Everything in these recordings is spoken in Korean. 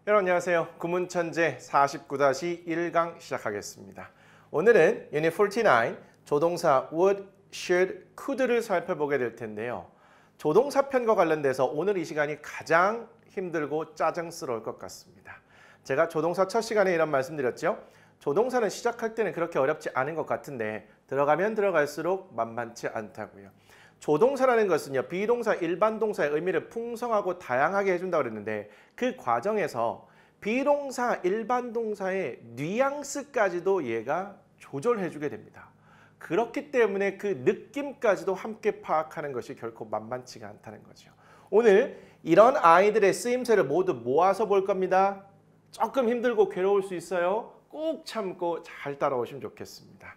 여러분 안녕하세요. 구문천재 49-1강 시작하겠습니다. 오늘은 Unit 49 조동사 would, should, could를 살펴보게 될 텐데요. 조동사 편과 관련돼서 오늘 이 시간이 가장 힘들고 짜증스러울 것 같습니다. 제가 조동사 첫 시간에 이런 말씀드렸죠. 조동사는 시작할 때는 그렇게 어렵지 않은 것 같은데 들어가면 들어갈수록 만만치 않다고요. 조동사라는 것은요, 비동사, 일반 동사의 의미를 풍성하고 다양하게 해준다고 그랬는데 그 과정에서 비동사, 일반 동사의 뉘앙스까지도 얘가 조절해주게 됩니다. 그렇기 때문에 그 느낌까지도 함께 파악하는 것이 결코 만만치가 않다는 거죠. 오늘 이런 아이들의 쓰임새를 모두 모아서 볼 겁니다. 조금 힘들고 괴로울 수 있어요. 꼭 참고 잘 따라오시면 좋겠습니다.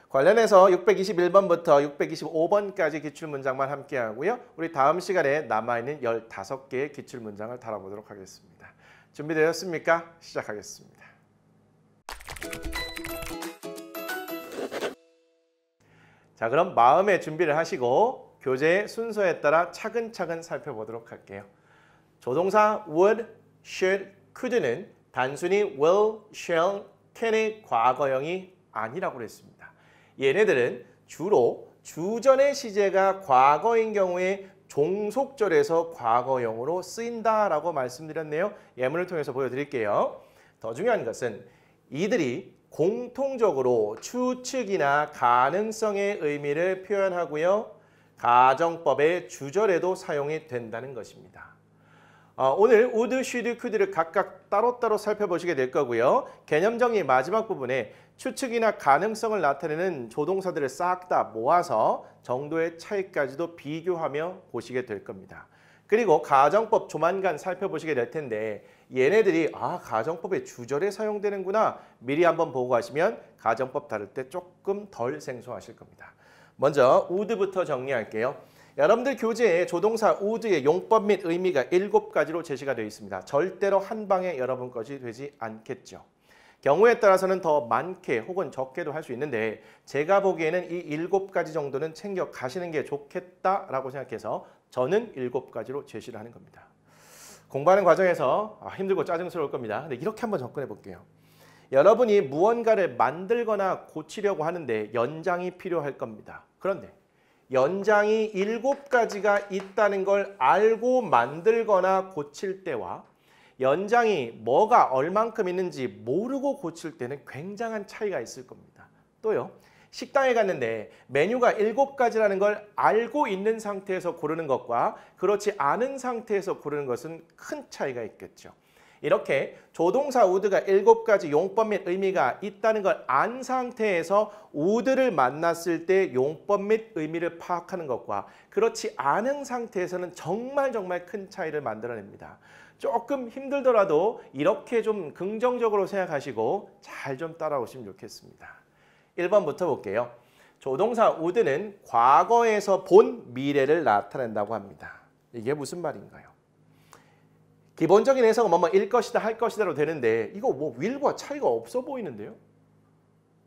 관련해서 621번부터 625번까지 기출문장만 함께 하고요. 우리 다음 시간에 남아있는 15개의 기출문장을 다뤄보도록 하겠습니다. 준비되셨습니까? 시작하겠습니다. 자, 그럼 마음의 준비를 하시고 교재의 순서에 따라 차근차근 살펴보도록 할게요. 조동사 would, should, could는 단순히 will, shall, can의 과거형이 아니라고 했습니다. 얘네들은 주로 주전의 시제가 과거인 경우에 종속절에서 과거형으로 쓰인다라고 말씀드렸네요. 예문을 통해서 보여드릴게요. 더 중요한 것은 이들이 공통적으로 추측이나 가능성의 의미를 표현하고요. 가정법의 주절에도 사용이 된다는 것입니다. 오늘 would, should, could를 각각 따로따로 살펴보시게 될 거고요. 개념 정리 마지막 부분에 추측이나 가능성을 나타내는 조동사들을 싹 다 모아서 정도의 차이까지도 비교하며 보시게 될 겁니다. 그리고 가정법 조만간 살펴보시게 될 텐데 얘네들이 가정법의 주절에 사용되는구나 미리 한번 보고 가시면 가정법 다룰 때 조금 덜 생소하실 겁니다. 먼저 would부터 정리할게요. 여러분들 교재에 조동사 would의 용법 및 의미가 7가지로 제시가 되어 있습니다. 절대로 한 방에 여러분 것이 되지 않겠죠. 경우에 따라서는 더 많게 혹은 적게도 할 수 있는데 제가 보기에는 이 7가지 정도는 챙겨 가시는 게 좋겠다라고 생각해서 저는 7가지로 제시를 하는 겁니다. 공부하는 과정에서 힘들고 짜증스러울 겁니다. 근데 이렇게 한번 접근해 볼게요. 여러분이 무언가를 만들거나 고치려고 하는데 연장이 필요할 겁니다. 그런데 연장이 7가지가 있다는 걸 알고 만들거나 고칠 때와 연장이 뭐가 얼만큼 있는지 모르고 고칠 때는 굉장한 차이가 있을 겁니다. 또요. 식당에 갔는데 메뉴가 7가지라는 걸 알고 있는 상태에서 고르는 것과 그렇지 않은 상태에서 고르는 것은 큰 차이가 있겠죠. 이렇게 조동사 would가 7가지 용법 및 의미가 있다는 걸 안 상태에서 would를 만났을 때 용법 및 의미를 파악하는 것과 그렇지 않은 상태에서는 정말 큰 차이를 만들어냅니다. 조금 힘들더라도 이렇게 좀 긍정적으로 생각하시고 잘 좀 따라오시면 좋겠습니다. 1번부터 볼게요. 조동사 would는 과거에서 본 미래를 나타낸다고 합니다. 이게 무슨 말인가요? 기본적인 해석은 뭐일 것이다 할 것이다로 되는데 이거 will과 차이가 없어 보이는데요.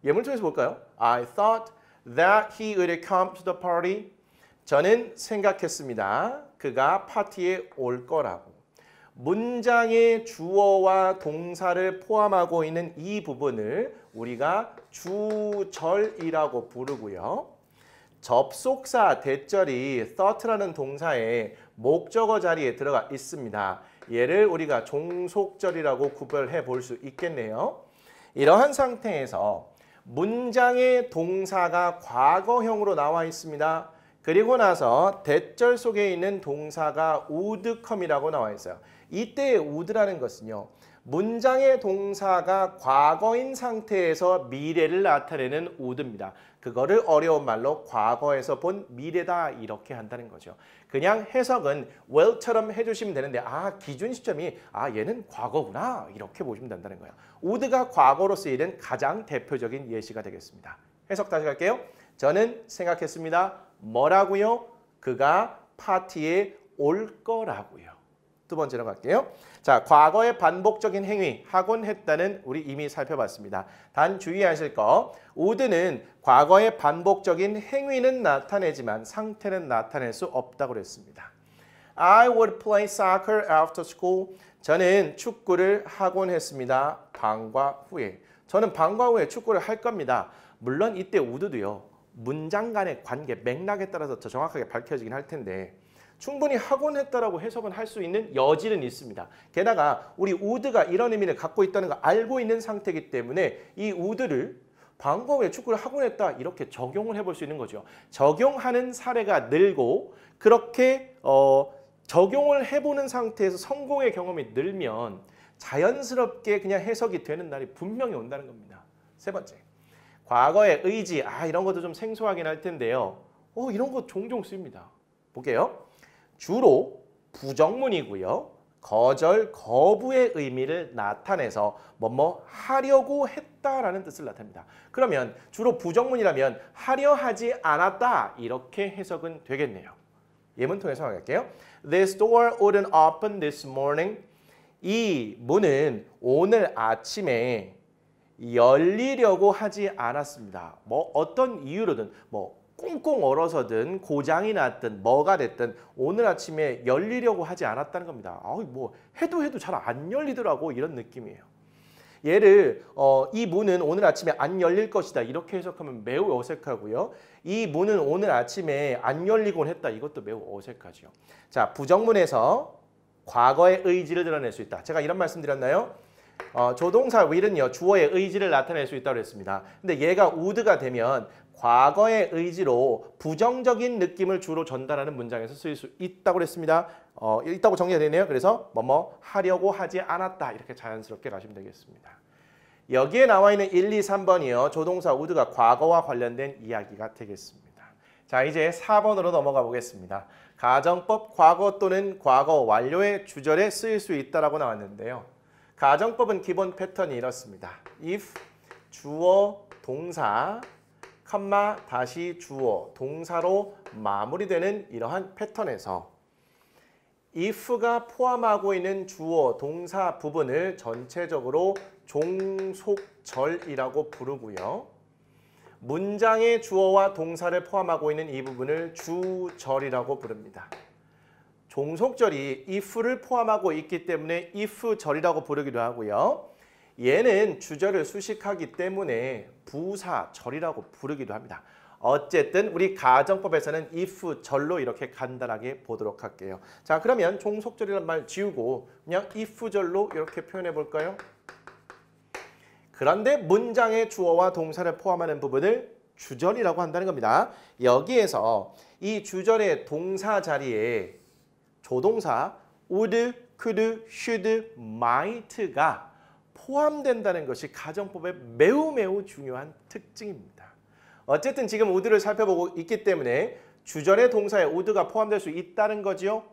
예문을 통해서 볼까요? I thought that he would come to the party. 저는 생각했습니다. 그가 파티에 올 거라고. 문장의 주어와 동사를 포함하고 있는 이 부분을 우리가 주절이라고 부르고요. 접속사 대절이 thought라는 동사의 목적어 자리에 들어가 있습니다. 얘를 우리가 종속절이라고 구별해 볼 수 있겠네요. 이러한 상태에서 문장의 동사가 과거형으로 나와 있습니다. 그리고 나서 대절 속에 있는 동사가 would come이라고 나와 있어요. 이때의 would라는 것은요. 문장의 동사가 과거인 상태에서 미래를 나타내는 would입니다. 그거를 어려운 말로 과거에서 본 미래다 이렇게 한다는 거죠. 그냥 해석은 well처럼 해주시면 되는데 기준 시점이 얘는 과거구나 이렇게 보시면 된다는 거예요. would가 과거로 쓰이는 가장 대표적인 예시가 되겠습니다. 해석 다시 갈게요. 저는 생각했습니다. 뭐라고요? 그가 파티에 올 거라고요. 두 번째로 갈게요. 자, 과거의 반복적인 행위, 하곤 했다는 우리 이미 살펴봤습니다. 단 주의하실 거, would는 과거의 반복적인 행위는 나타내지만 상태는 나타낼 수 없다고 그랬습니다. I would play soccer after school. 저는 축구를 하곤 했습니다. 방과 후에. 저는 방과 후에 축구를 할 겁니다. 물론 이때 would도요. 문장 간의 관계, 맥락에 따라서 더 정확하게 밝혀지긴 할 텐데 충분히 하곤 했다라고 해석은 할 수 있는 여지는 있습니다. 게다가 우리 would가 이런 의미를 갖고 있다는 걸 알고 있는 상태이기 때문에 이 would를 방과 후에 축구를 하곤 했다 이렇게 적용을 해볼 수 있는 거죠. 적용하는 사례가 늘고 그렇게 적용을 해보는 상태에서 성공의 경험이 늘면 자연스럽게 그냥 해석이 되는 날이 분명히 온다는 겁니다. 세 번째, 과거의 의지, 이런 것도 좀 생소하긴 할 텐데요. 이런 거 종종 씁니다. 볼게요. 주로 부정문이고요. 거절, 거부의 의미를 나타내서 뭐뭐 하려고 했다라는 뜻을 나타냅니다. 그러면 주로 부정문이라면 하려 하지 않았다 이렇게 해석은 되겠네요. 예문 통해서 확인할게요. This door wouldn't open this morning. 이 문은 오늘 아침에 열리려고 하지 않았습니다. 뭐 어떤 이유로든 꽁꽁 얼어서든 고장이 났든 뭐가 됐든 오늘 아침에 열리려고 하지 않았다는 겁니다. 해도 잘 안 열리더라고 이런 느낌이에요. 얘를 이 문은 오늘 아침에 안 열릴 것이다 이렇게 해석하면 매우 어색하고요. 이 문은 오늘 아침에 안 열리곤 했다 이것도 매우 어색하죠. 자, 부정문에서 과거의 의지를 드러낼 수 있다. 제가 이런 말씀 드렸나요? 조동사 will은요 주어의 의지를 나타낼 수 있다고 했습니다. 근데 얘가 would가 되면 과거의 의지로 부정적인 느낌을 주로 전달하는 문장에서 쓰일 수 있다고 했습니다. 있다고 정리가 되네요. 그래서 뭐뭐 하려고 하지 않았다 이렇게 자연스럽게 가시면 되겠습니다. 여기에 나와 있는 1, 2, 3번이요. 조동사 would가 과거와 관련된 이야기가 되겠습니다. 자, 이제 4번으로 넘어가 보겠습니다. 가정법 과거 또는 과거 완료의 주절에 쓰일 수 있다라고 나왔는데요. 가정법은 기본 패턴이 이렇습니다. if 주어 동사 컴마 다시 주어 동사로 마무리되는 이러한 패턴에서 if가 포함하고 있는 주어 동사 부분을 전체적으로 종속절이라고 부르고요. 문장의 주어와 동사를 포함하고 있는 이 부분을 주절이라고 부릅니다. 종속절이 if를 포함하고 있기 때문에 if절이라고 부르기도 하고요. 얘는 주절을 수식하기 때문에 부사절이라고 부르기도 합니다. 어쨌든 우리 가정법에서는 if절로 이렇게 간단하게 보도록 할게요. 자, 그러면 종속절이라는 말 지우고 그냥 if절로 이렇게 표현해 볼까요? 그런데 문장의 주어와 동사를 포함하는 부분을 주절이라고 한다는 겁니다. 여기에서 이 주절의 동사 자리에 조동사 would, could, should, might가 포함된다는 것이 가정법의 매우 중요한 특징입니다. 어쨌든 지금 would를 살펴보고 있기 때문에 주절의 동사에 would가 포함될 수 있다는 거죠.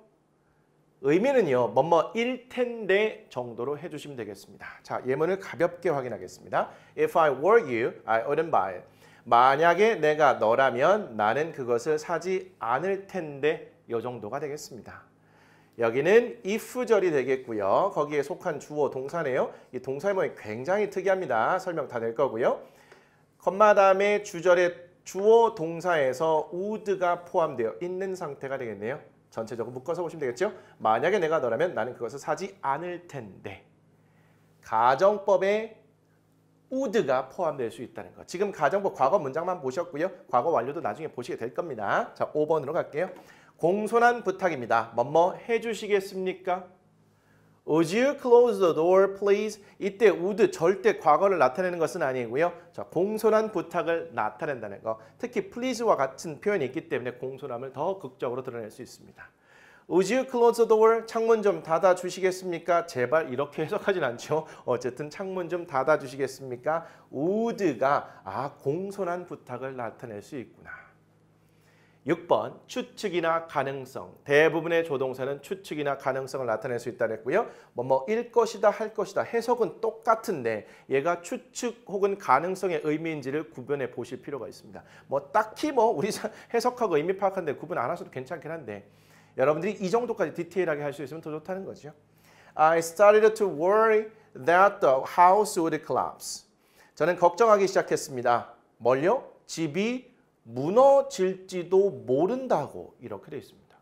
의미는요. 뭐뭐일 텐데 정도로 해주시면 되겠습니다. 자, 예문을 가볍게 확인하겠습니다. If I were you, I wouldn't buy it. 만약에 내가 너라면 나는 그것을 사지 않을 텐데 이 정도가 되겠습니다. 여기는 if절이 되겠고요. 거기에 속한 주어 동사네요. 이 동사의 모양이 굉장히 특이합니다. 설명 다 될 거고요. 컴마 다음에 주절의 주어 동사에서 would가 포함되어 있는 상태가 되겠네요. 전체적으로 묶어서 보시면 되겠죠. 만약에 내가 너라면 나는 그것을 사지 않을 텐데. 가정법에 would가 포함될 수 있다는 거. 지금 가정법 과거 문장만 보셨고요. 과거 완료도 나중에 보시게 될 겁니다. 자, 5번으로 갈게요. 공손한 부탁입니다. 뭐뭐 해주시겠습니까? Would you close the door, please? 이때 would 절대 과거를 나타내는 것은 아니고요. 자, 공손한 부탁을 나타낸다는 거. 특히 please와 같은 표현이 있기 때문에 공손함을 더 극적으로 드러낼 수 있습니다. Would you close the door? 창문 좀 닫아주시겠습니까? 제발 이렇게 해석하진 않죠. 어쨌든 창문 좀 닫아주시겠습니까? would가 공손한 부탁을 나타낼 수 있구나. 6번 추측이나 가능성. 대부분의 조동사는 추측이나 가능성을 나타낼 수 있다고 했고요. 뭐일 것이다 할 것이다 해석은 똑같은데 얘가 추측 혹은 가능성의 의미인지를 구분해 보실 필요가 있습니다. 딱히 우리 해석하고 의미 파악하는데 구분 안 하셔도 괜찮긴 한데 여러분들이 이 정도까지 디테일하게 할 수 있으면 더 좋다는 거죠. I started to worry that the house would collapse. 저는 걱정하기 시작했습니다. 뭘요? 집이 무너질지도 모른다고 이렇게 되어 있습니다.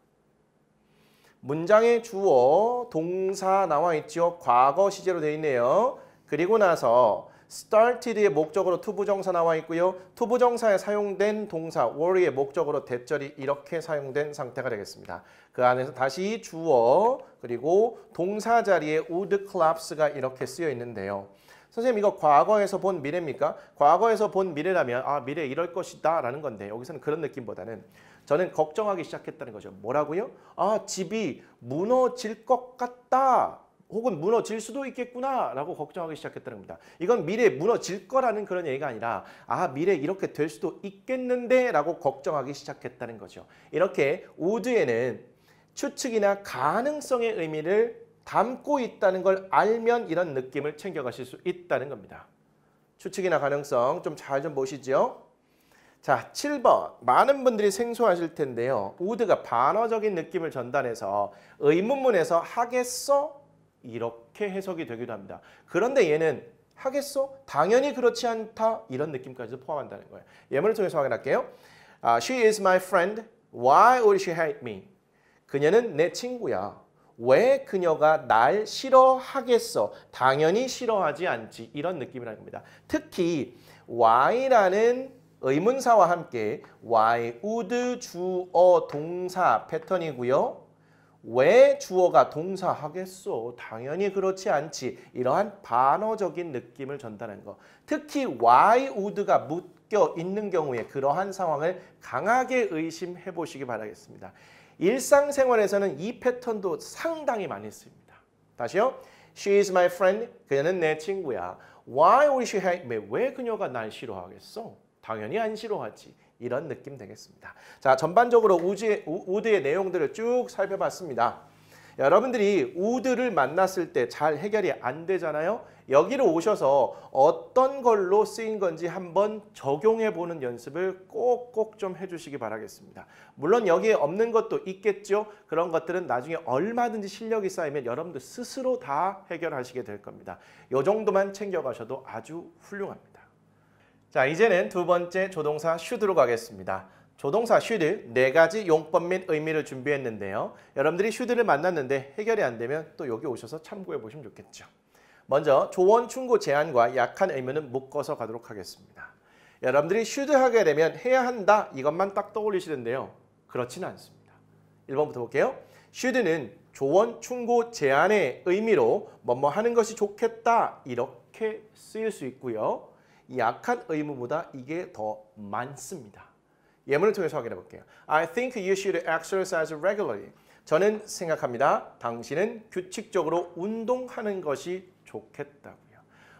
문장의 주어, 동사 나와 있죠. 과거 시제로 되어 있네요. 그리고 나서 started의 목적으로 투부정사 나와 있고요. 투부정사에 사용된 동사 were의 목적으로 대절이 이렇게 사용된 상태가 되겠습니다. 그 안에서 다시 주어 그리고 동사 자리에 would collapse가 이렇게 쓰여 있는데요. 선생님 이거 과거에서 본 미래입니까? 과거에서 본 미래라면 아 미래 이럴 것이다 라는 건데 여기서는 그런 느낌보다는 저는 걱정하기 시작했다는 거죠. 뭐라고요? 아 집이 무너질 것 같다. 혹은 무너질 수도 있겠구나 라고 걱정하기 시작했다는 겁니다. 이건 미래에 무너질 거라는 그런 얘기가 아니라 아 미래에 이렇게 될 수도 있겠는데 라고 걱정하기 시작했다는 거죠. 이렇게 would에는 추측이나 가능성의 의미를 담고 있다는 걸 알면 이런 느낌을 챙겨가실 수 있다는 겁니다. 추측이나 가능성 좀 잘 좀 보시죠. 자, 7번. 많은 분들이 생소하실 텐데요. would가 반어적인 느낌을 전달해서 의문문에서 하겠어? 이렇게 해석이 되기도 합니다. 그런데 얘는 하겠어? 당연히 그렇지 않다. 이런 느낌까지도 포함한다는 거예요. 예문을 통해서 확인할게요. She is my friend. Why would she hate me? 그녀는 내 친구야. 왜 그녀가 날 싫어하겠어? 당연히 싫어하지 않지. 이런 느낌이라는 겁니다. 특히 why라는 의문사와 함께 why would 주어 동사 패턴이고요. 왜 주어가 동사 하겠어? 당연히 그렇지 않지. 이러한 반어적인 느낌을 전달하는 거. 특히 why would가 묶여 있는 경우에 그러한 상황을 강하게 의심해 보시기 바라겠습니다. 일상생활에서는 이 패턴도 상당히 많이 씁니다. 다시요. She is my friend. 그녀는 내 친구야. Why would she hate me? 왜 그녀가 날 싫어하겠어? 당연히 안 싫어하지. 이런 느낌 되겠습니다. 자, 전반적으로 would의 내용들을 쭉 살펴봤습니다. 여러분들이 would를 만났을 때 잘 해결이 안 되잖아요. 여기로 오셔서 어떤 걸로 쓰인 건지 한번 적용해 보는 연습을 꼭꼭 좀 해주시기 바라겠습니다. 물론 여기에 없는 것도 있겠죠. 그런 것들은 나중에 얼마든지 실력이 쌓이면 여러분들 스스로 다 해결하시게 될 겁니다. 이 정도만 챙겨가셔도 아주 훌륭합니다. 자, 이제는 두 번째 조동사 should로 가겠습니다. 조동사 should 네 가지 용법 및 의미를 준비했는데요. 여러분들이 should를 만났는데 해결이 안 되면 또 여기 오셔서 참고해 보시면 좋겠죠. 먼저 조원, 충고, 제한과 약한 의무는 묶어서 가도록 하겠습니다. 여러분들이 should 하게 되면 해야 한다 이것만 딱 떠올리시는데요. 그렇지는 않습니다. 1번부터 볼게요. should는 조원, 충고, 제한의 의미로 뭐뭐 하는 것이 좋겠다 이렇게 쓰일 수 있고요. 약한 의무보다 이게 더 많습니다. 예문을 통해서 확인해 볼게요. I think you should exercise regularly. 저는 생각합니다. 당신은 규칙적으로 운동하는 것이 좋겠다고요.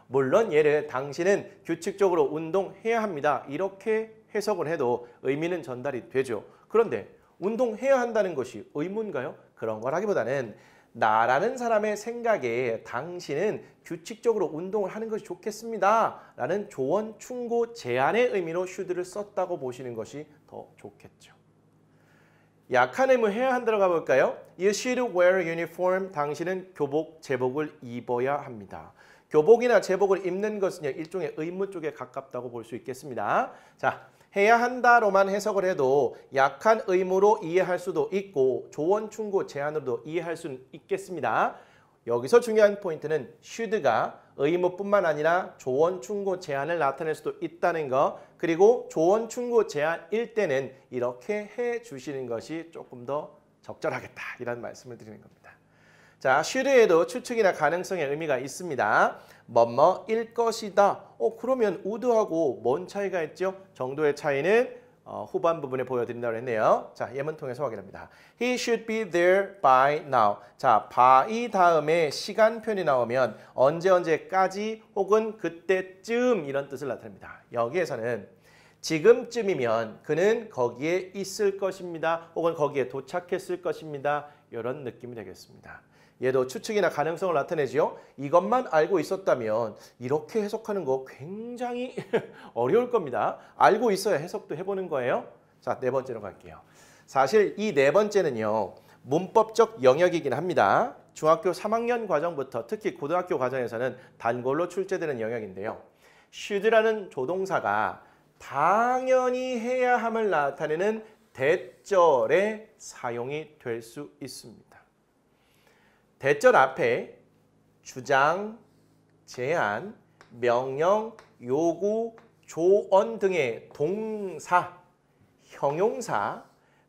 물론 얘를 당신은 규칙적으로 운동해야 합니다. 이렇게 해석을 해도 의미는 전달이 되죠. 그런데 운동해야 한다는 것이 의무인가요? 그런 거라기보다는 나라는 사람의 생각에 당신은 규칙적으로 운동을 하는 것이 좋겠습니다. 라는 조언, 충고, 제안의 의미로 should를 썼다고 보시는 것이 더 좋겠죠. 약한 의무 해야 한다고 가볼까요? You should wear uniform. 당신은 교복, 제복을 입어야 합니다. 교복이나 제복을 입는 것은 일종의 의무 쪽에 가깝다고 볼 수 있겠습니다. 자, 해야 한다로만 해석을 해도 약한 의무로 이해할 수도 있고 조언, 충고, 제안으로도 이해할 수는 있겠습니다. 여기서 중요한 포인트는 should가 의무뿐만 아니라 조언, 충고, 제안을 나타낼 수도 있다는 거. 그리고 조언, 충고, 제안일 때는 이렇게 해주시는 것이 조금 더 적절하겠다. 이런 말씀을 드리는 겁니다. 자, should에도 추측이나 가능성의 의미가 있습니다. 뭐뭐일 것이다. 그러면 would하고 뭔 차이가 있죠? 정도의 차이는 후반 부분에 보여드린다고 했네요. 자, 예문 통해서 확인합니다. He should be there by now. 자, by 다음에 시간표현이 나오면 언제까지 혹은 그때쯤 이런 뜻을 나타냅니다. 여기에서는 지금쯤이면 그는 거기에 있을 것입니다. 혹은 거기에 도착했을 것입니다. 이런 느낌이 되겠습니다. 얘도 추측이나 가능성을 나타내지요. 이것만 알고 있었다면 이렇게 해석하는 거 굉장히 어려울 겁니다. 알고 있어야 해석도 해보는 거예요. 자, 네 번째로 갈게요. 사실 이 네 번째는요. 문법적 영역이긴 합니다. 중학교 3학년 과정부터 특히 고등학교 과정에서는 단골로 출제되는 영역인데요. should라는 조동사가 당연히 해야 함을 나타내는 대절에 사용이 될 수 있습니다. 대절 앞에 주장, 제안, 명령, 요구, 조언 등의 동사, 형용사,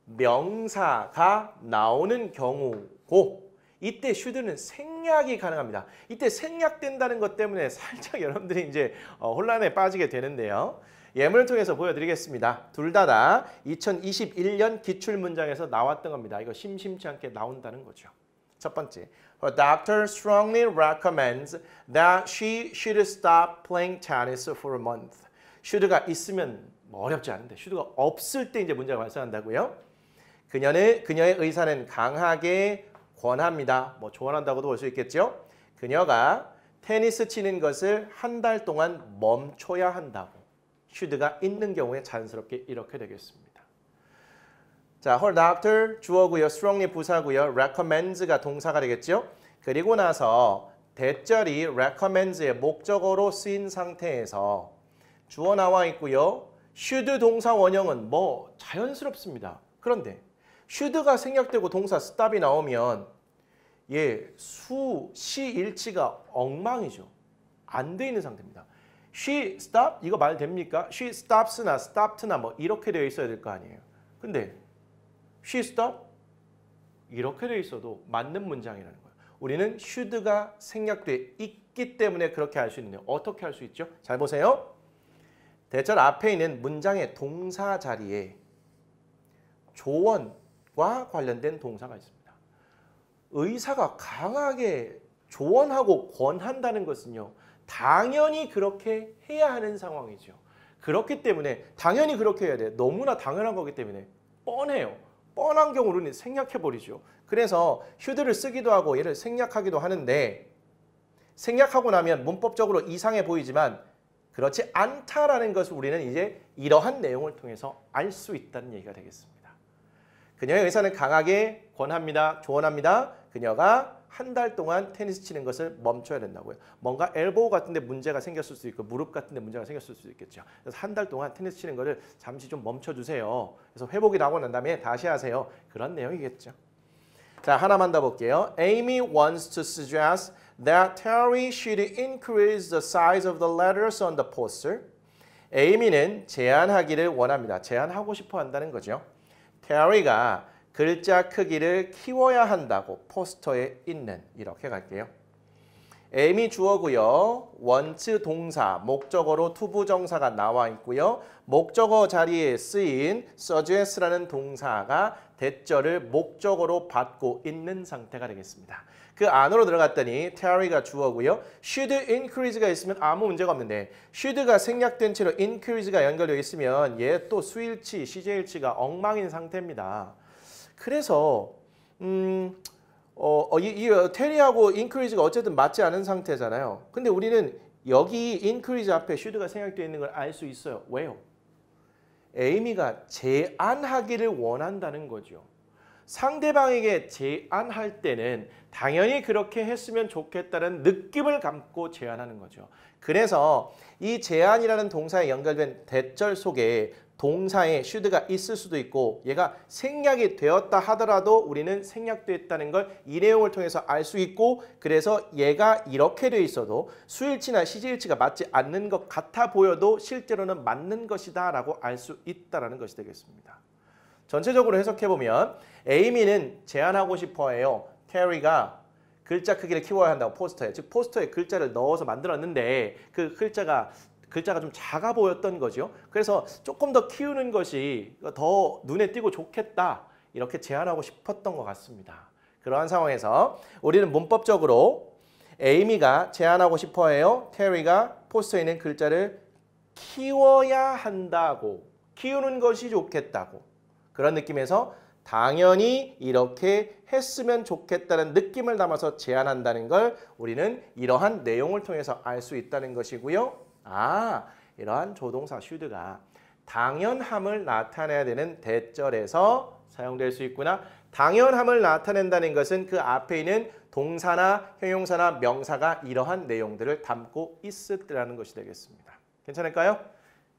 명사가 나오는 경우고 이때 should는 생략이 가능합니다. 이때 생략된다는 것 때문에 살짝 여러분들이 이제 혼란에 빠지게 되는데요. 예문을 통해서 보여드리겠습니다. 둘 다 2021년 기출문장에서 나왔던 겁니다. 이거 심심치 않게 나온다는 거죠. 첫 번째, her doctor strongly recommends that she should stop playing tennis for a month. should가 있으면 어렵지 않은데 should가 없을 때 이제 문제가 발생한다고요. 그녀의 의사는 강하게 권합니다. 뭐 조언한다고도 볼 수 있겠죠. 그녀가 테니스 치는 것을 한 달 동안 멈춰야 한다고. should가 있는 경우에 자연스럽게 이렇게 되겠습니다. 자, her doctor 주어고요. strongly 부사고요. recommends가 동사가 되겠죠. 그리고 나서 대절이 recommends의 목적어로 쓰인 상태에서 주어 나와 있고요. should 동사 원형은 뭐 자연스럽습니다. 그런데 should가 생략되고 동사 stop이 나오면 시 일치가 엉망이죠. 안 돼 있는 상태입니다. She stop 이거 말 됩니까? She stops나 stopped나 뭐 이렇게 되어 있어야 될 거 아니에요. 근데 she stop 이렇게 되어 있어도 맞는 문장이라는 거예요. 우리는 should가 생략돼 있기 때문에 그렇게 할 수 있는데 어떻게 할 수 있죠? 잘 보세요. 대절 앞에 있는 문장의 동사 자리에 조언과 관련된 동사가 있습니다. 의사가 강하게 조언하고 권한다는 것은요. 당연히 그렇게 해야 하는 상황이죠. 그렇기 때문에 당연히 그렇게 해야 돼요. 너무나 당연한 거기 때문에 뻔해요. 뻔한 경우는 생략해버리죠. 그래서 should를 쓰기도 하고 얘를 생략하기도 하는데 생략하고 나면 문법적으로 이상해 보이지만 그렇지 않다라는 것을 우리는 이제 이러한 내용을 통해서 알 수 있다는 얘기가 되겠습니다. 그녀의 의사는 강하게 권합니다. 조언합니다. 그녀가 한 달 동안 테니스 치는 것을 멈춰야 된다고요. 뭔가 엘보우 같은 데 문제가 생겼을 수 있고 무릎 같은 데 문제가 생겼을 수 있겠죠. 그래서 한 달 동안 테니스 치는 것을 잠시 좀 멈춰주세요. 그래서 회복이 나고 난 다음에 다시 하세요. 그런 내용이겠죠. 자, 하나만 더 볼게요. Amy wants to suggest that Terry should increase the size of the letters on the poster. Amy는 제안하기를 원합니다. 제안하고 싶어 한다는 거죠. Terry가 글자 크기를 키워야 한다고 포스터에 있는 이렇게 갈게요. Am이 주어고요. wants 동사, 목적어로 투부정사가 나와 있고요. 목적어 자리에 쓰인 suggest라는 동사가 대절을 목적어로 받고 있는 상태가 되겠습니다. 그 안으로 들어갔더니 Terry가 주어고요. should increase가 있으면 아무 문제가 없는데 should가 생략된 채로 increase가 연결되어 있으면 얘 또 수일치, 시제일치가 엉망인 상태입니다. 그래서 테리하고 increase가 어쨌든 맞지 않은 상태잖아요. 근데 우리는 여기 increase 앞에 should가 생략되어 있는 걸 알 수 있어요. 왜요? 에이미가 제안하기를 원한다는 거죠. 상대방에게 제안할 때는 당연히 그렇게 했으면 좋겠다는 느낌을 감고 제안하는 거죠. 그래서 이 제안이라는 동사에 연결된 대절 속에 동사에 should가 있을 수도 있고 얘가 생략이 되었다 하더라도 우리는 생략됐다는 걸 이 내용을 통해서 알 수 있고 그래서 얘가 이렇게 돼 있어도 수일치나 시제일치가 맞지 않는 것 같아 보여도 실제로는 맞는 것이다 라고 알 수 있다는 것이 되겠습니다. 전체적으로 해석해보면 에이미는 제안하고 싶어해요. 테리가 글자 크기를 키워야 한다고 포스터에. 즉 포스터에 글자를 넣어서 만들었는데 그 글자가 좀 작아 보였던 거죠. 그래서 조금 더 키우는 것이 더 눈에 띄고 좋겠다. 이렇게 제안하고 싶었던 것 같습니다. 그러한 상황에서 우리는 문법적으로 에이미가 제안하고 싶어해요. 테리가 포스터에 있는 글자를 키워야 한다고. 키우는 것이 좋겠다고. 그런 느낌에서 당연히 이렇게 했으면 좋겠다는 느낌을 담아서 제안한다는 걸 우리는 이러한 내용을 통해서 알 수 있다는 것이고요. 이러한 조동사 should가 당연함을 나타내야 되는 대절에서 사용될 수 있구나. 당연함을 나타낸다는 것은 그 앞에 있는 동사나 형용사나 명사가 이러한 내용들을 담고 있으라는 것이 되겠습니다. 괜찮을까요?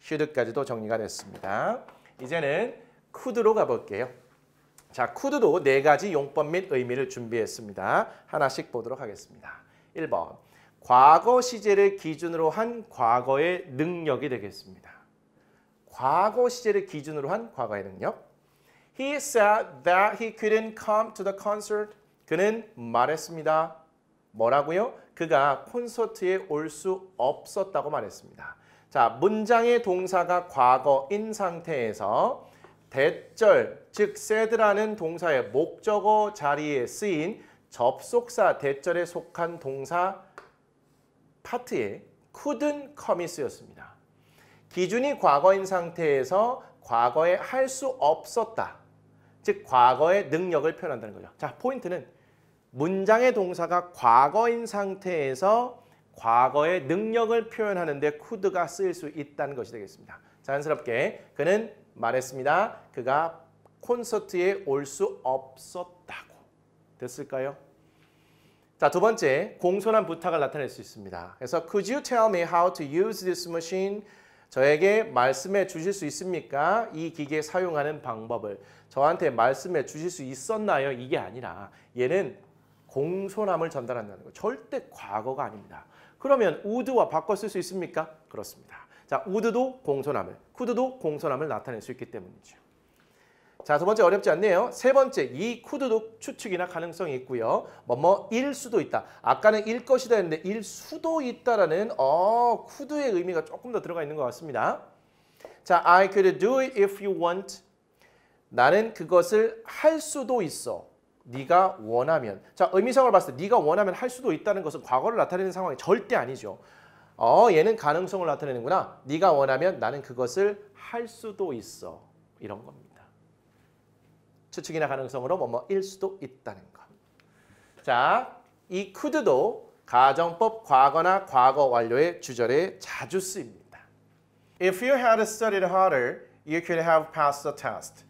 should까지도 정리가 됐습니다. 이제는 could로 가볼게요. 자, could도 네 가지 용법 및 의미를 준비했습니다. 하나씩 보도록 하겠습니다. 1번, 과거 시제를 기준으로 한 과거의 능력이 되겠습니다. 과거 시제를 기준으로 한 과거의 능력. He said that he couldn't come to the concert. 그는 말했습니다. 뭐라고요? 그가 콘서트에 올 수 없었다고 말했습니다. 자, 문장의 동사가 과거인 상태에서 대절, 즉 said라는 동사의 목적어 자리에 쓰인 접속사 대절에 속한 동사 파트에 couldn't come이 쓰였습니다. 기준이 과거인 상태에서 과거에 할 수 없었다. 즉 과거의 능력을 표현한다는 거죠. 자, 포인트는 문장의 동사가 과거인 상태에서 과거의 능력을 표현하는데 could가 쓰일 수 있다는 것이 되겠습니다. 자연스럽게 그는 말했습니다. 그가 콘서트에 올 수 없었다고. 됐을까요? 자, 두 번째, 공손한 부탁을 나타낼 수 있습니다. 그래서 Could you tell me how to use this machine? 저에게 말씀해 주실 수 있습니까? 이 기계 사용하는 방법을 저한테 말씀해 주실 수 있었나요? 이게 아니라 얘는 공손함을 전달한다는 거. 절대 과거가 아닙니다. 그러면 would와 바꿔 쓸 수 있습니까? 그렇습니다. 자, would도 공손함을, could도 공손함을 나타낼 수 있기 때문이죠. 자, 두 번째 어렵지 않네요. 세 번째, 이 could도 추측이나 가능성이 있고요. 뭐뭐일 수도 있다. 아까는 일 것이다 했는데 일 수도 있다라는 could의 의미가 조금 더 들어가 있는 것 같습니다. 자, I could do it if you want. 나는 그것을 할 수도 있어. 네가 원하면. 자, 의미상으로 봤을 때 네가 원하면 할 수도 있다는 것은 과거를 나타내는 상황이 절대 아니죠. 얘는 가능성을 나타내는구나. 네가 원하면 나는 그것을 할 수도 있어. 이런 겁니다. 추측이나 가능성으로 뭐뭐일 수도 있다는 것. 자, 이 could도 가정법 과거나 과거 완료의 주절에 자주 쓰입니다. If you had studied harder, you could have passed the test.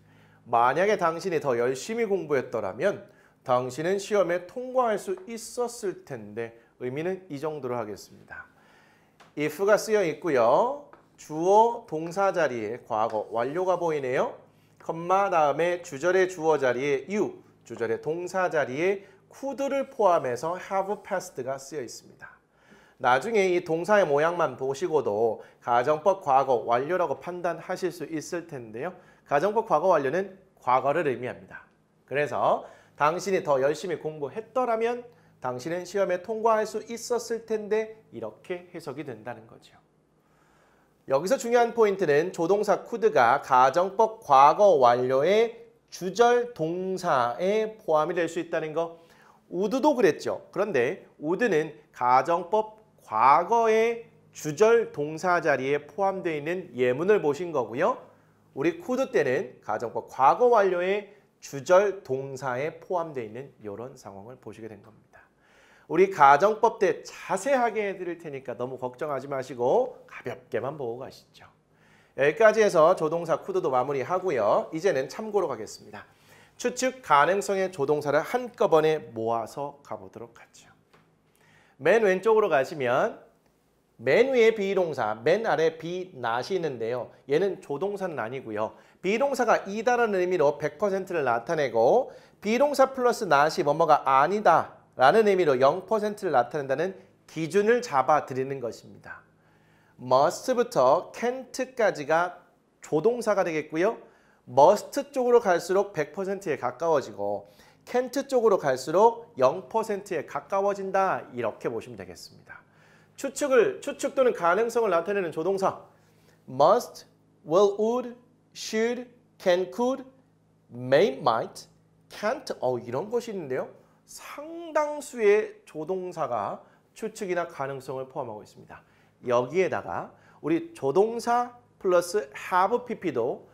만약에 당신이 더 열심히 공부했더라면 당신은 시험에 통과할 수 있었을 텐데 의미는 이 정도로 하겠습니다. if가 쓰여 있고요. 주어 동사 자리에 과거 완료가 보이네요. 컴마 다음에 주절의 주어 자리에 you, 주절의 동사 자리에 could를 포함해서 have passed가 쓰여 있습니다. 나중에 이 동사의 모양만 보시고도 가정법 과거 완료라고 판단하실 수 있을 텐데요. 가정법 과거 완료는 과거를 의미합니다. 그래서 당신이 더 열심히 공부했더라면 당신은 시험에 통과할 수 있었을 텐데 이렇게 해석이 된다는 거죠. 여기서 중요한 포인트는 조동사 could가 가정법 과거 완료의 주절 동사에 포함이 될 수 있다는 거. would도 그랬죠. 그런데 would는 가정법 과거의 주절 동사 자리에 포함되어 있는 예문을 보신 거고요. 우리 could 때는 가정법 과거 완료의 주절 동사에 포함되어 있는 이런 상황을 보시게 된 겁니다. 우리 가정법 때 자세하게 해드릴 테니까 너무 걱정하지 마시고 가볍게만 보고 가시죠. 여기까지 해서 조동사 could도 마무리하고요. 이제는 참고로 가겠습니다. 추측 가능성의 조동사를 한꺼번에 모아서 가보도록 하죠. 맨 왼쪽으로 가시면 맨 위에 비동사, 맨 아래 be not이 있는데요. 얘는 조동사는 아니고요. 비동사가 이다라는 의미로 100%를 나타내고 비동사 플러스 not이 뭐뭐가 아니다 라는 의미로 0%를 나타낸다는 기준을 잡아드리는 것입니다. must부터 can't까지가 조동사가 되겠고요. must 쪽으로 갈수록 100%에 가까워지고 can't 쪽으로 갈수록 0%에 가까워진다. 이렇게 보시면 되겠습니다. 추측 또는 가능성을 나타내는 조동사 must, will, would, should, can, could, may, might, can't 이런 것이 있는데요. 상당수의 조동사가 추측이나 가능성을 포함하고 있습니다. 여기에다가 우리 조동사 플러스 have pp도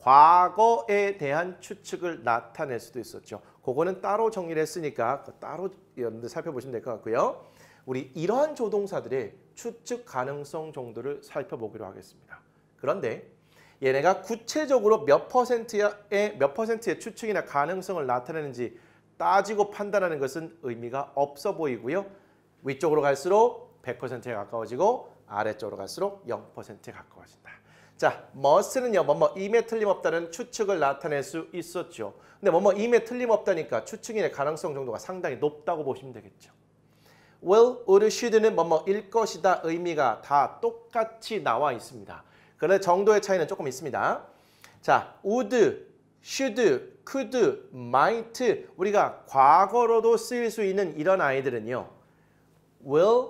과거에 대한 추측을 나타낼 수도 있었죠. 그거는 따로 정리를 했으니까 따로 여러분들 살펴보시면 될 것 같고요. 우리 이러한 조동사들의 추측 가능성 정도를 살펴보기로 하겠습니다. 그런데 얘네가 구체적으로 몇 퍼센트의 추측이나 가능성을 나타내는지 따지고 판단하는 것은 의미가 없어 보이고요. 위쪽으로 갈수록 100%에 가까워지고 아래쪽으로 갈수록 0%에 가까워진다. 자, must는요. 뭐뭐 임에 틀림없다는 추측을 나타낼 수 있었죠. 근데 뭐뭐 임에 틀림없다니까 추측인의 가능성 정도가 상당히 높다고 보시면 되겠죠. will, would, should는 뭐뭐일 것이다 의미가 다 똑같이 나와 있습니다. 그런데 정도의 차이는 조금 있습니다. 자, would, should, could, might 우리가 과거로도 쓰일 수 있는 이런 아이들은요. will,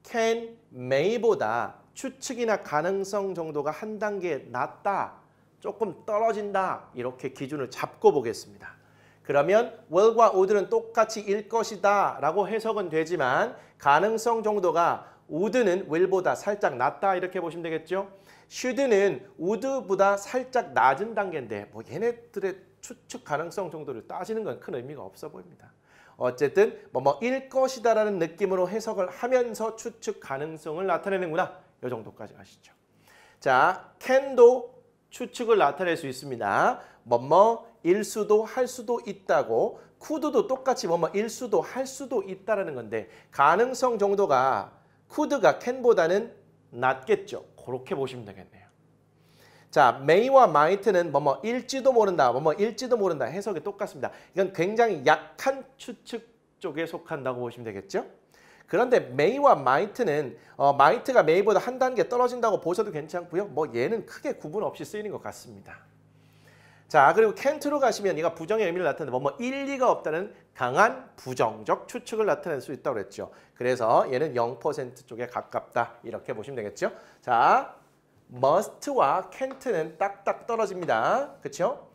can, may보다 추측이나 가능성 정도가 한 단계 낮다, 조금 떨어진다 이렇게 기준을 잡고 보겠습니다. 그러면 will과 would는 똑같이 일 것이다 라고 해석은 되지만 가능성 정도가 would는 will보다 살짝 낮다 이렇게 보시면 되겠죠. should는 would보다 살짝 낮은 단계인데 뭐 얘네들의 추측 가능성 정도를 따지는 건 큰 의미가 없어 보입니다. 어쨌든 뭐일 것이다 라는 느낌으로 해석을 하면서 추측 가능성을 나타내는구나. 이 정도까지 아시죠? 자, can도 추측을 나타낼 수 있습니다. 뭐뭐일 수도 할 수도 있다고 could도 똑같이 뭐뭐일 수도 할 수도 있다라는 건데 가능성 정도가 could가 can보다는 낮겠죠. 그렇게 보시면 되겠네요. 자, may와 might는 뭐뭐일지도 모른다, 뭐뭐일지도 모른다 해석이 똑같습니다. 이건 굉장히 약한 추측 쪽에 속한다고 보시면 되겠죠. 그런데 may와 might는 might가 may보다 한 단계 떨어진다고 보셔도 괜찮고요. 뭐 얘는 크게 구분 없이 쓰이는 것 같습니다. 자, 그리고 can't로 가시면 얘가 부정의 의미를 나타내는 뭐뭐 일리가 없다는 강한 부정적 추측을 나타낼 수 있다고 그랬죠. 그래서 얘는 0% 쪽에 가깝다 이렇게 보시면 되겠죠. 자, must와 can't는 딱딱 떨어집니다. 그렇죠?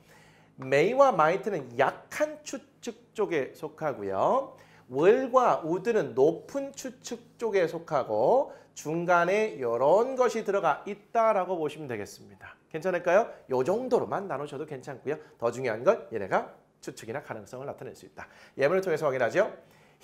may와 might는 약한 추측 쪽에 속하고요. will과 would는 높은 추측 쪽에 속하고 중간에 이런 것이 들어가 있다라고 보시면 되겠습니다. 괜찮을까요? 이 정도로만 나누셔도 괜찮고요. 더 중요한 건 얘네가 추측이나 가능성을 나타낼 수 있다. 예문을 통해서 확인하죠.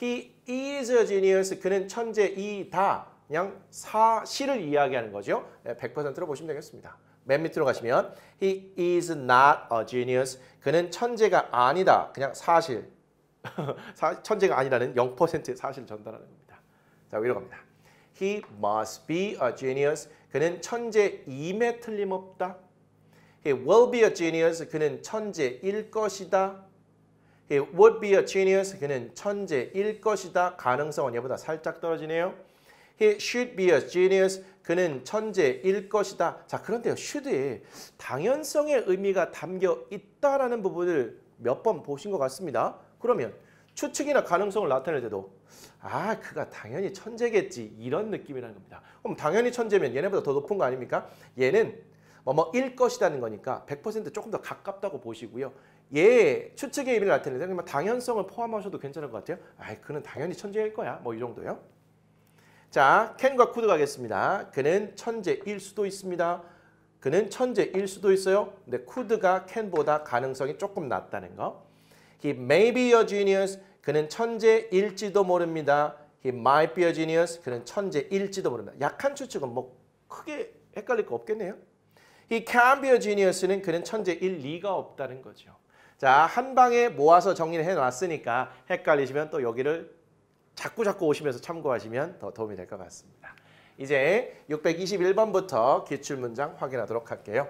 He is a genius. 그는 천재이다. 그냥 사실을 이야기하는 거죠. 100%로 보시면 되겠습니다. 맨 밑으로 가시면 He is not a genius. 그는 천재가 아니다. 그냥 사실. 천재가 아니라는 0%의 사실을 전달하는 겁니다. 자, 위로 갑니다. He must be a genius. 그는 천재임에 틀림없다. He will be a genius. 그는 천재일 것이다. He would be a genius. 그는 천재일 것이다. 가능성은 얘보다 살짝 떨어지네요. He should be a genius. 그는 천재일 것이다. 자, 그런데요. should에 당연성의 의미가 담겨 있다라는 부분을 몇 번 보신 것 같습니다. 그러면 추측이나 가능성을 나타낼 때도 아, 그가 당연히 천재겠지 이런 느낌이라는 겁니다. 그럼 당연히 천재면 얘네보다 더 높은 거 아닙니까? 얘는 뭐뭐일 것이라는 거니까 100% 조금 더 가깝다고 보시고요. 얘 추측의 의미를 나타낼 때는 당연성을 포함하셔도 괜찮을 것 같아요. 아, 그는 당연히 천재일 거야. 뭐 이 정도요. 자, can과 could 가겠습니다. 그는 천재일 수도 있습니다. 그는 천재일 수도 있어요. 근데 could가 can보다 가능성이 조금 낮다는 거. He may be a genius. 그는 천재일지도 모릅니다. He might be a genius. 그는 천재일지도 모릅니다. 약한 추측은 뭐 크게 헷갈릴 거 없겠네요. He can be a genius는 그는 천재일 리가 없다는 거죠. 자, 한 방에 모아서 정리를 해놨으니까 헷갈리시면 또 여기를 자꾸 오시면서 참고하시면 더 도움이 될 것 같습니다. 이제 621번부터 기출문장 확인하도록 할게요.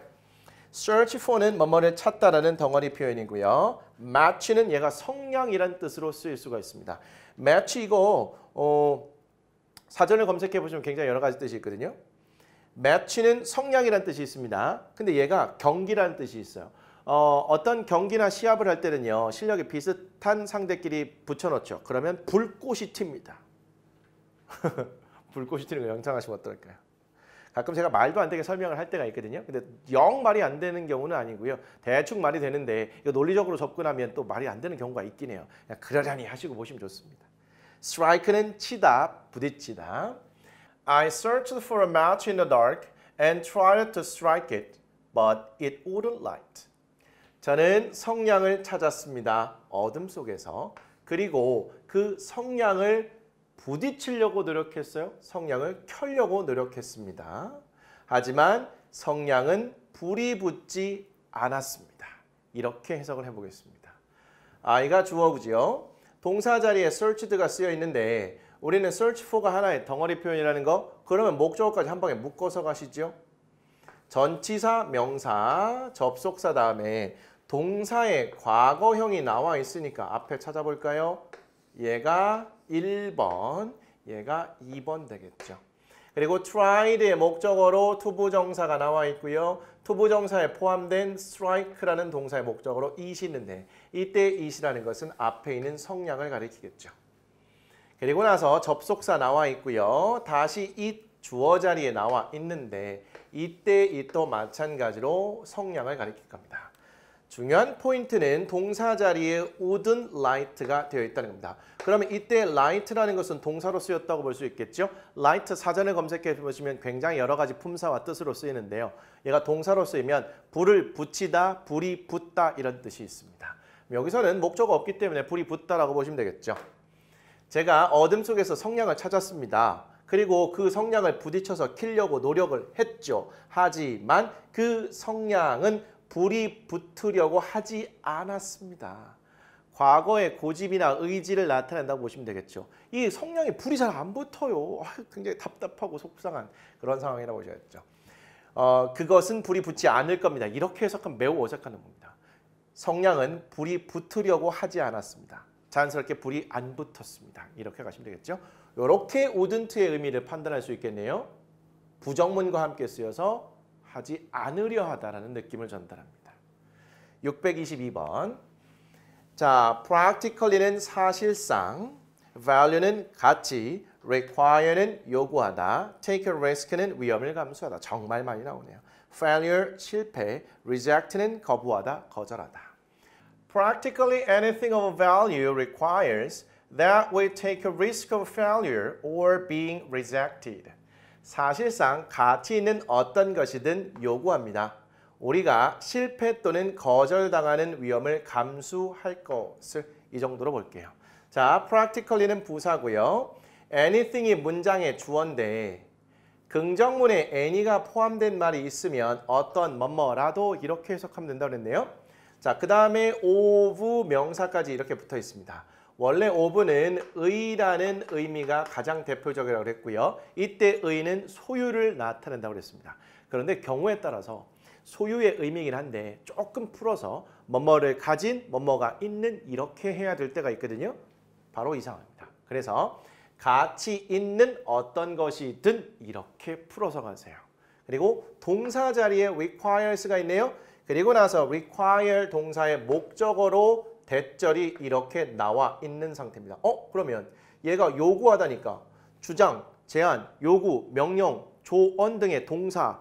search for는 뭐뭐를 찾다라는 덩어리 표현이고요. match는 얘가 성량이란 뜻으로 쓰일 수가 있습니다. match 이거 사전을 검색해 보시면 굉장히 여러 가지 뜻이 있거든요. match는 성량이란 뜻이 있습니다. 근데 얘가 경기라는 뜻이 있어요. 어떤 경기나 시합을 할 때는요. 실력이 비슷한 상대끼리 붙여놓죠. 그러면 불꽃이 튑니다. 불꽃이 튀는 거 영상하시면 어떨까요? 가끔 제가 말도 안 되게 설명을 할 때가 있거든요. 근데 영 말이 안 되는 경우는 아니고요. 대충 말이 되는데 이거 논리적으로 접근하면 또 말이 안 되는 경우가 있긴 해요. 그냥 그러려니 하시고 보시면 좋습니다. strike는 치다, 부딪히다. I searched for a match in the dark and tried to strike it, but it wouldn't light. 저는 성냥을 찾았습니다. 어둠 속에서. 그리고 그 성냥을 부딪히려고 노력했어요. 성냥을 켜려고 노력했습니다. 하지만 성냥은 불이 붙지 않았습니다. 이렇게 해석을 해보겠습니다. I가 주어고요. 동사 자리에 searched가 쓰여 있는데 우리는 search for가 하나의 덩어리 표현이라는 거 그러면 목적어까지 한 방에 묶어서 가시죠. 전치사, 명사, 접속사 다음에 동사의 과거형이 나와 있으니까 앞에 찾아볼까요? 얘가 1번, 얘가 2번 되겠죠. 그리고 tried의 목적어로 투부정사가 나와 있고요. 투부정사에 포함된 strike라는 동사의 목적어로 it이 있는데 이때 it이라는 것은 앞에 있는 성량을 가리키겠죠. 그리고 나서 접속사 나와 있고요. 다시 it 주어 자리에 나와 있는데 이때 it도 마찬가지로 성량을 가리킬 겁니다. 중요한 포인트는 동사 자리에 wouldn't light가 되어 있다는 겁니다. 그러면 이때 light라는 것은 동사로 쓰였다고 볼 수 있겠죠? light 사전에 검색해 보시면 굉장히 여러 가지 품사와 뜻으로 쓰이는데요. 얘가 동사로 쓰이면 불을 붙이다, 불이 붙다 이런 뜻이 있습니다. 여기서는 목적어 없기 때문에 불이 붙다라고 보시면 되겠죠. 제가 어둠 속에서 성냥을 찾았습니다. 그리고 그 성냥을 부딪혀서 켜려고 노력을 했죠. 하지만 그 성냥은 불이 붙으려고 하지 않았습니다. 과거의 고집이나 의지를 나타낸다고 보시면 되겠죠. 이 성냥에 불이 잘 안 붙어요. 굉장히 답답하고 속상한 그런 상황이라고 보셔야죠. 그것은 불이 붙지 않을 겁니다. 이렇게 해석하면 매우 어색한 겁니다. 성냥은 불이 붙으려고 하지 않았습니다. 자연스럽게 불이 안 붙었습니다. 이렇게 가시면 되겠죠. 이렇게 wouldn't의 의미를 판단할 수 있겠네요. 부정문과 함께 쓰여서 하지 않으려 하다라는 느낌을 전달합니다. 622번. 자, practically는 사실상, value는 가치, require는 요구하다, take a risk는 위험을 감수하다. 정말 많이 나오네요. failure, 실패, reject는 거부하다, 거절하다. Practically anything of value requires that we take a risk of failure or being rejected. 사실상 가치 있는 어떤 것이든 요구합니다. 우리가 실패 또는 거절당하는 위험을 감수할 것을 이 정도로 볼게요. 자, practically는 부사고요. anything이 문장의 주어인데 긍정문에 any가 포함된 말이 있으면 어떤 뭐뭐라도 이렇게 해석하면 된다고 그랬네요. 자, 그 다음에 of 명사까지 이렇게 붙어 있습니다. 원래 of는 의라는 의미가 가장 대표적이라고 했고요. 이때 의는 소유를 나타낸다고 그랬습니다. 그런데 경우에 따라서 소유의 의미이긴 한데 조금 풀어서 뭐뭐를 가진, 뭐뭐가 있는 이렇게 해야 될 때가 있거든요. 바로 이 상황입니다. 그래서 가치 있는 어떤 것이든 이렇게 풀어서 가세요. 그리고 동사 자리에 requires가 있네요. 그리고 나서 require 동사의 목적어로 대절이 이렇게 나와 있는 상태입니다. 그러면 얘가 요구하다니까 주장, 제안, 요구, 명령, 조언 등의 동사,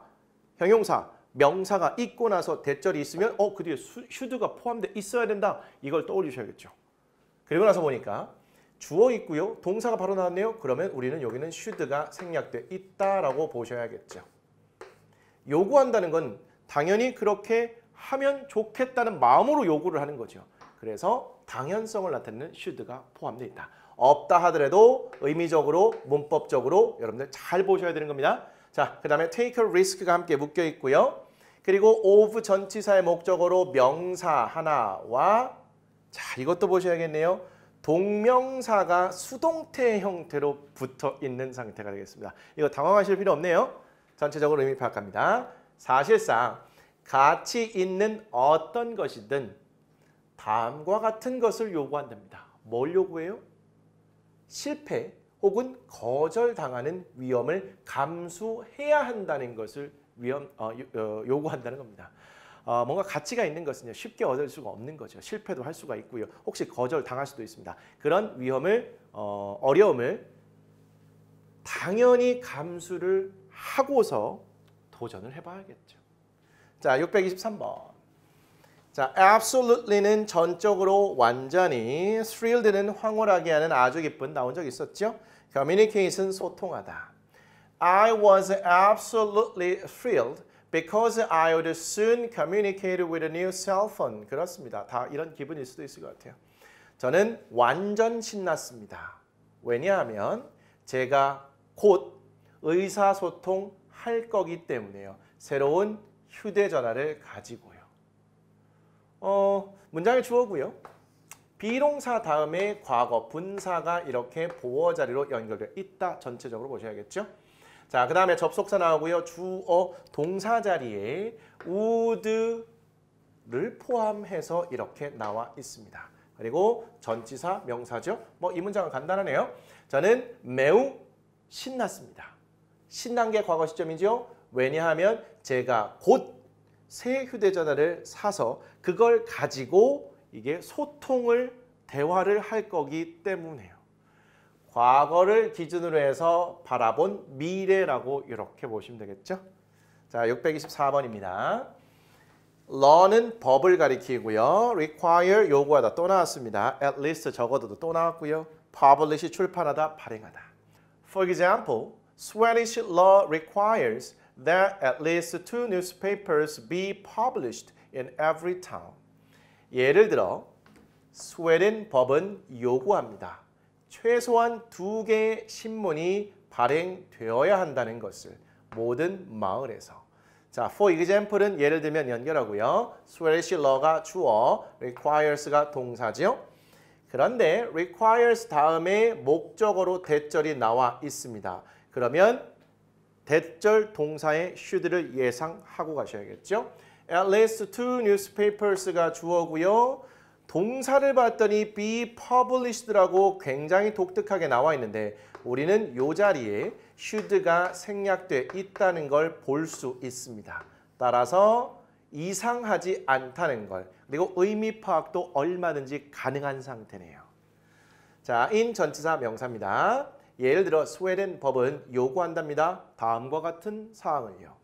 형용사, 명사가 있고 나서 대절이 있으면 그 뒤에 should가 포함되어 있어야 된다. 이걸 떠올리셔야겠죠. 그리고 나서 보니까 주어 있고요. 동사가 바로 나왔네요. 그러면 우리는 여기는 should가 생략되어 있다라고 보셔야겠죠. 요구한다는 건 당연히 그렇게 하면 좋겠다는 마음으로 요구를 하는 거죠. 그래서 당연성을 나타내는 should가 포함되어 있다. 없다 하더라도 의미적으로, 문법적으로 여러분들 잘 보셔야 되는 겁니다. 자, 그 다음에 take a risk가 함께 묶여 있고요. 그리고 of 전치사의 목적어로 명사 하나와 자, 이것도 보셔야겠네요. 동명사가 수동태 형태로 붙어 있는 상태가 되겠습니다. 이거 당황하실 필요 없네요. 전체적으로 의미 파악합니다. 사실상 가치 있는 어떤 것이든 다음과 같은 것을 요구한답니다. 뭘 요구해요? 실패 혹은 거절당하는 위험을 감수해야 한다는 것을 요구한다는 겁니다. 뭔가 가치가 있는 것은요, 쉽게 얻을 수가 없는 거죠. 실패도 할 수가 있고요. 혹시 거절당할 수도 있습니다. 그런 위험을, 어려움을 당연히 감수를 하고서 도전을 해봐야겠죠. 자, 623번. 자, absolutely는 전적으로 완전히, thrilled는 황홀하게 하는 아주 기쁜 나온 적 있었죠? communicate은 소통하다. I was absolutely thrilled because I would soon communicate with a new cell phone. 그렇습니다. 다 이런 기분일 수도 있을 것 같아요. 저는 완전 신났습니다. 왜냐하면 제가 곧 의사소통할 거기 때문에요. 새로운 휴대전화를 가지고요. 문장의 주어고요. 비동사 다음에 과거 분사가 이렇게 보어 자리로 연결되어 있다. 전체적으로 보셔야겠죠. 자, 그 다음에 접속사 나오고요. 주어 동사 자리에 would를 포함해서 이렇게 나와 있습니다. 그리고 전치사, 명사죠. 뭐 이 문장은 간단하네요. 저는 매우 신났습니다. 신난 게 과거 시점이죠. 왜냐하면 제가 곧 새 휴대전화를 사서 그걸 가지고 이게 소통을, 대화를 할 거기 때문에요. 과거를 기준으로 해서 바라본 미래라고 이렇게 보시면 되겠죠. 자, 624번입니다. law는 법을 가리키고요. require 요구하다 또 나왔습니다. at least 적어도 또 나왔고요. publish 출판하다, 발행하다. For example, Swedish law requires that at least 2 newspapers be published in every town. 예를 들어 스웨덴 법은 요구합니다. 최소한 2개의 신문이 발행되어야 한다는 것을 모든 마을에서. 자, for example은 예를 들면 연결하고요. Swedish law가 주어, requires가 동사죠. 그런데 requires 다음에 목적어로 대절이 나와 있습니다. 그러면 대절 동사의 should를 예상하고 가셔야겠죠. At least 2 newspapers가 주어고요. 동사를 봤더니 be published라고 굉장히 독특하게 나와 있는데 우리는 이 자리에 should가 생략돼 있다는 걸 볼 수 있습니다. 따라서 이상하지 않다는 걸, 그리고 의미 파악도 얼마든지 가능한 상태네요. 자, in 전치사 명사입니다. 예를 들어 스웨덴 법은 요구한답니다. 다음과 같은 사항을요.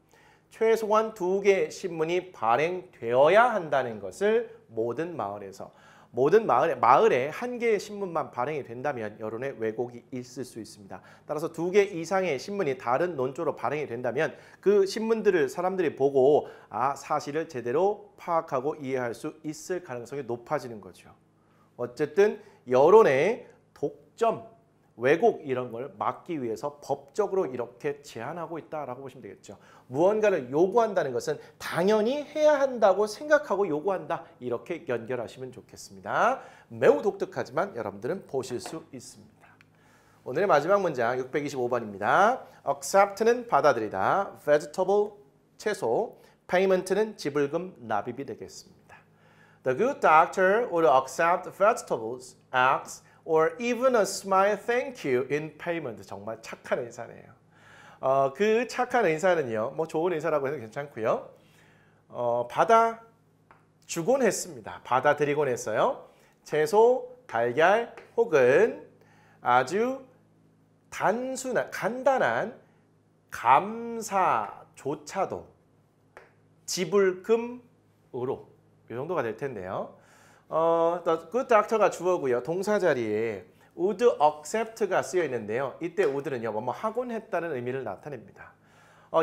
최소한 2개의 신문이 발행되어야 한다는 것을 모든 마을에서. 모든 마을에 1개의 신문만 발행이 된다면 여론의 왜곡이 있을 수 있습니다. 따라서 2개 이상의 신문이 다른 논조로 발행이 된다면 그 신문들을 사람들이 보고 사실을 제대로 파악하고 이해할 수 있을 가능성이 높아지는 거죠. 어쨌든 여론의 독점, 왜곡 이런 걸 막기 위해서 법적으로 이렇게 제한하고 있다라고 보시면 되겠죠. 무언가를 요구한다는 것은 당연히 해야 한다고 생각하고 요구한다. 이렇게 연결하시면 좋겠습니다. 매우 독특하지만 여러분들은 보실 수 있습니다. 오늘의 마지막 문장 625번입니다. accept는 받아들이다, vegetable 채소, payment는 지불금, 납입이 되겠습니다. The good doctor would accept vegetables, eggs, or even a smile thank you in payment. 정말 착한 의사네요. 그 착한 의사는요, 뭐 좋은 의사라고 해도 괜찮고요. 받아주곤 했습니다. 받아들이곤 했어요. 채소, 달걀 혹은 아주 단순한, 간단한 감사조차도 지불금으로 이 정도가 될 텐데요. the good doctor가 주어고요. 동사 자리에 would accept가 쓰여 있는데요. 이때 would는요, 뭐뭐 하곤 했다는 의미를 나타냅니다.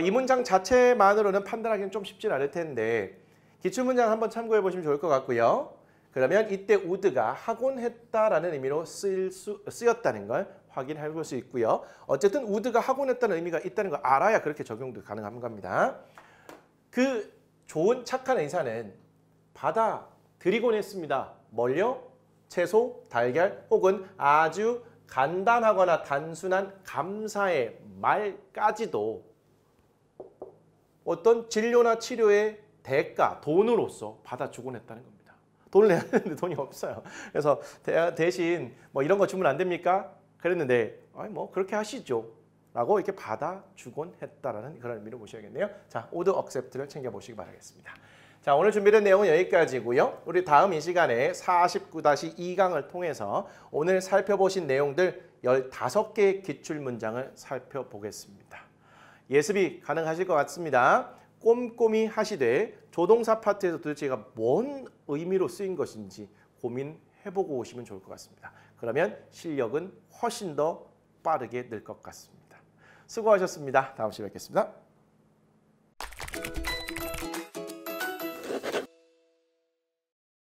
이 문장 자체만으로는 판단하기는 좀 쉽진 않을 텐데 기출문장 한번 참고해 보시면 좋을 것 같고요. 그러면 이때 would가 하곤 했다라는 의미로 쓰였다는 걸 확인해 볼 수 있고요. 어쨌든 would가 하곤 했다는 의미가 있다는 걸 알아야 그렇게 적용도 가능한 겁니다. 그 좋은 착한 의사는 받아들이곤 했습니다. 뭘요? 채소, 달걀 혹은 아주 간단하거나 단순한 감사의 말까지도 어떤 진료나 치료의 대가, 돈으로서 받아주곤 했다는 겁니다. 돈을 내야 되는데 돈이 없어요. 그래서 대신 뭐 이런 거 주면 안 됩니까? 그랬는데 뭐 그렇게 하시죠. 라고 이렇게 받아주곤 했다라는 그런 의미로 보셔야겠네요. 자, would accept를 챙겨보시기 바라겠습니다. 자, 오늘 준비된 내용은 여기까지고요. 우리 다음 이 시간에 49-2강을 통해서 오늘 살펴보신 내용들 15개의 기출문장을 살펴보겠습니다. 예습이 가능하실 것 같습니다. 꼼꼼히 하시되 조동사 파트에서 도대체 얘가 뭔 의미로 쓰인 것인지 고민해보고 오시면 좋을 것 같습니다. 그러면 실력은 훨씬 더 빠르게 늘 것 같습니다. 수고하셨습니다. 다음 시간에 뵙겠습니다.